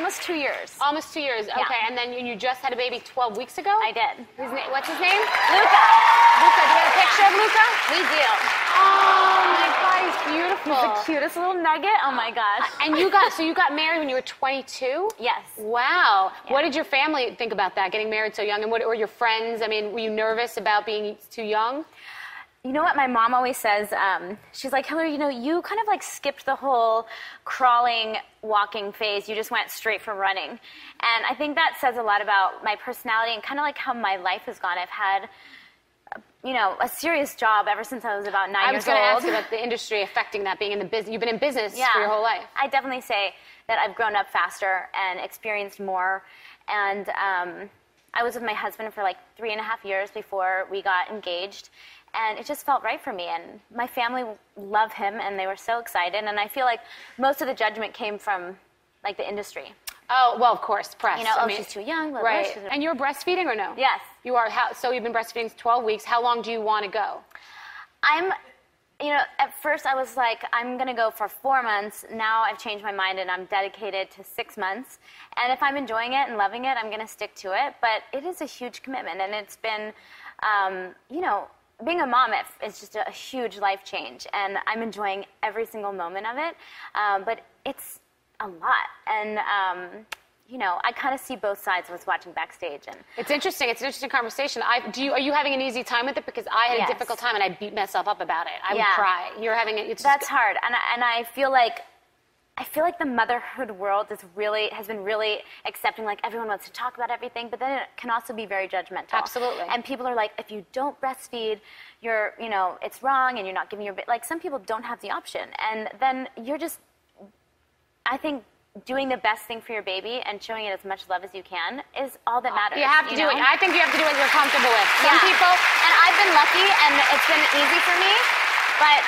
almost 2 years. Almost 2 years. Okay, Yeah. and then you just had a baby 12 weeks ago? I did. What's his name? Luca. Luca. Do you have a picture of Luca? We do. Oh my God, he's beautiful. He's the cutest little nugget. Oh my gosh. And you got married when you were 22? Yes. Wow. Yeah. What did your family think about that, getting married so young? And what were your friends? I mean, were you nervous about being too young? You know what my mom always says? She's like, Hilary, you kind of like skipped the whole crawling, walking phase. You just went straight for running. And I think that says a lot about my personality and kind of like how my life has gone. I've had, a serious job ever since I was about 9 years old. I was going to ask you about the industry affecting that, being in the business. You've been in business for your whole life. I definitely say that I've grown up faster and experienced more. And I was with my husband for like 3.5 years before we got engaged. And it just felt right for me. And my family loved him, and they were so excited. And I feel like most of the judgment came from, like, the industry. Oh, well, of course, press. She's too young. Blah, right. blah, And you're breastfeeding or no? Yes. You are. So you've been breastfeeding 12 weeks. How long do you want to go? At first I was like, I'm going to go for 4 months. Now I've changed my mind, and I'm dedicated to 6 months. And if I'm enjoying it and loving it, I'm going to stick to it. But it is a huge commitment, and it's been, being a mom is just a huge life change, and I'm enjoying every single moment of it. But it's a lot, and I kind of see both sides. I was watching backstage, and it's interesting. It's an interesting conversation. Are you having an easy time with it? Because I had a difficult time, and I beat myself up about it. I would cry. You're having it. That's hard, and I feel like the motherhood world has been really accepting. Like, everyone wants to talk about everything, but then it can also be very judgmental. Absolutely. And people are like, if you don't breastfeed, it's wrong, and you're not giving your like. Some people don't have the option, and then you're just, I think, doing the best thing for your baby and showing it as much love as you can is all that matters. You have to do it. I think you have to do what you're comfortable with. Some people, and I've been lucky, and it's been easy for me, but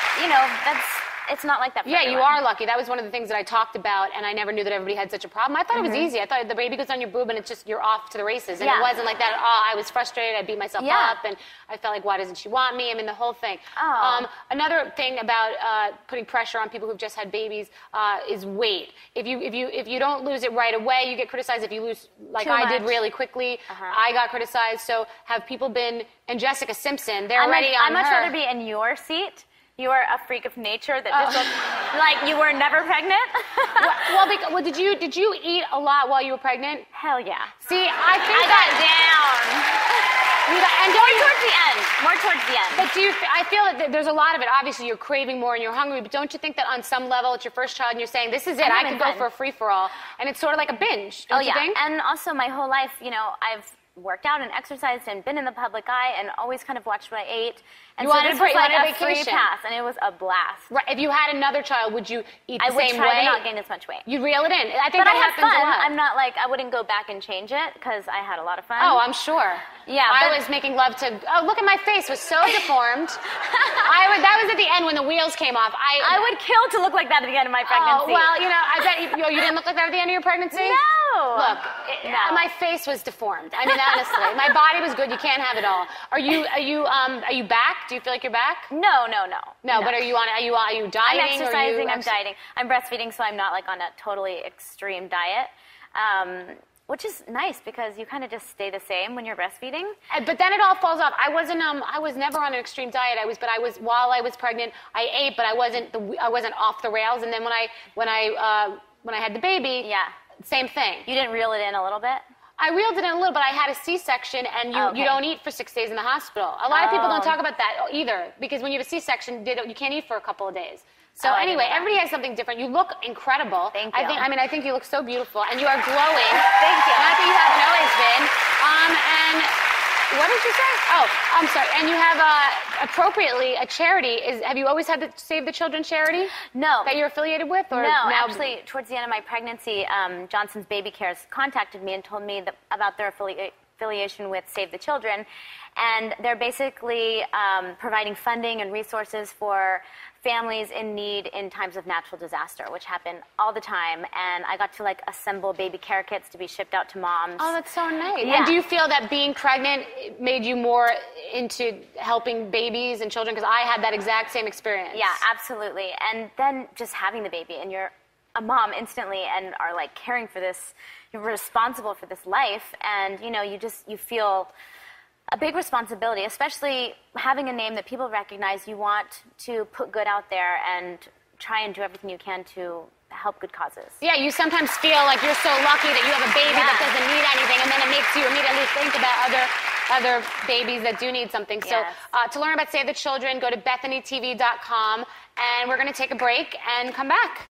it's not like that for everyone. You are lucky. That was one of the things that I talked about, and I never knew that everybody had such a problem. I thought it was easy. I thought the baby goes on your boob, and it's just you're off to the races. And it wasn't like that at all. I was frustrated. I beat myself up, and I felt like, why doesn't she want me? I mean, the whole thing. Another thing about putting pressure on people who've just had babies is weight. If you don't lose it right away, you get criticized. If you lose, like I did, really quickly, I got criticized. So have people been? And Jessica Simpson, they're already on her. I'd much rather be in your seat. You are a freak of nature that just looks like you were never pregnant. well, did you eat a lot while you were pregnant? Hell yeah. See, I think I got down. And More towards the end. But I feel that there's a lot of it. Obviously, you're craving more and you're hungry, but don't you think that on some level, it's your first child and you're saying, this is it, I could go for a free-for-all, and it's sort of like a binge, don't you think? And also my whole life, I've worked out and exercised and been in the public eye and always kind of watched what I ate. And you so wanted this was like a free pass, and it was a blast. Right. If you had another child, would you eat the same way? I would try to not gain as much weight. You'd reel it in. I think but that I had happens fun. a lot. I'm not like, I wouldn't go back and change it because I had a lot of fun. Oh, I'm sure. Yeah. I was making love to, look at my face, was so deformed. That was at the end when the wheels came off. I would kill to look like that at the end of my pregnancy. Oh, well, I bet you didn't look like that at the end of your pregnancy? No. Look, my face was deformed. I mean, honestly, my body was good. You can't have it all. Are you back? Do you feel like you're back? No. No, but are you dieting? I'm exercising, I'm dieting. I'm breastfeeding, so I'm not like on a totally extreme diet. Which is nice because you kind of just stay the same when you're breastfeeding. But then it all falls off. I was never on an extreme diet. While I was pregnant, I ate, but I wasn't off the rails. And then when I had the baby, same thing. You didn't reel it in a little bit? I reeled it in a little, but I had a C-section, and you don't eat for 6 days in the hospital. A lot of people don't talk about that either, because when you have a C-section, you can't eat for a couple of days. So anyway, everybody has something different. You look incredible. Thank you. I think you look so beautiful, and you are glowing. Thank you. Not that you haven't always been. And what did you say? Oh, I'm sorry. And you have appropriately a charity. Have you always had the Save the Children charity? No. That you're affiliated with, or no? Now? Actually, towards the end of my pregnancy, Johnson's Baby Cares contacted me and told me about their affiliation with Save the Children, and they're basically providing funding and resources for families in need in times of natural disaster, which happen all the time. And I got to assemble baby care kits to be shipped out to moms. Oh, that's so nice. Yeah. And do you feel that being pregnant made you more into helping babies and children? Because I had that exact same experience. Yeah, absolutely. And then just having the baby, and you're a mom instantly and are like caring for this, you're responsible for this life, and you feel a big responsibility, especially having a name that people recognize. You want to put good out there and try and do everything you can to help good causes. Yeah, you sometimes feel like you're so lucky that you have a baby that doesn't need anything, and then it makes you immediately think about other babies that do need something. Yes. So to learn about Save the Children, go to BethennyTV.com, and we're going to take a break and come back.